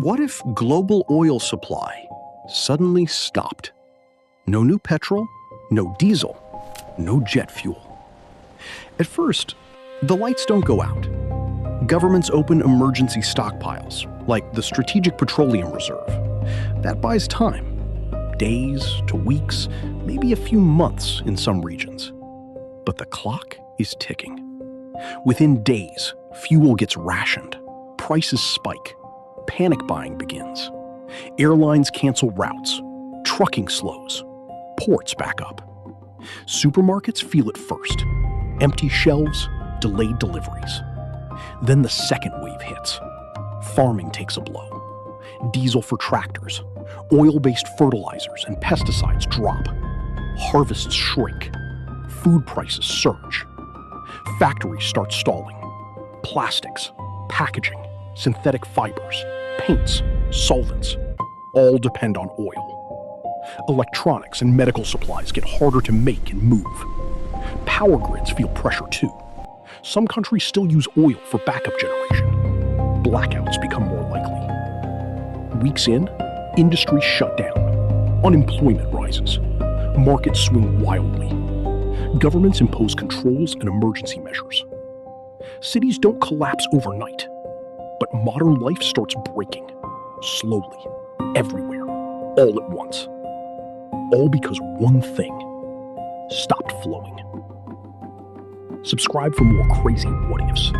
What if global oil supply suddenly stopped? No new petrol, no diesel, no jet fuel. At first, the lights don't go out. Governments open emergency stockpiles, like the Strategic Petroleum Reserve. That buys time. Days to weeks, maybe a few months in some regions. But the clock is ticking. Within days, fuel gets rationed, prices spike, panic buying begins. Airlines cancel routes, trucking slows, ports back up. Supermarkets feel it first. Empty shelves, delayed deliveries. Then the second wave hits. Farming takes a blow. Diesel for tractors, oil-based fertilizers and pesticides drop. Harvests shrink. Food prices surge. Factories start stalling. Plastics, packaging, synthetic fibers, paints, solvents, all depend on oil. Electronics and medical supplies get harder to make and move. Power grids feel pressure too. Some countries still use oil for backup generation. Blackouts become more likely. Weeks in, industries shut down. Unemployment rises. Markets swing wildly. Governments impose controls and emergency measures. Cities don't collapse overnight, but modern life starts breaking, slowly, everywhere, all at once. All because one thing stopped flowing. Subscribe for more crazy what ifs.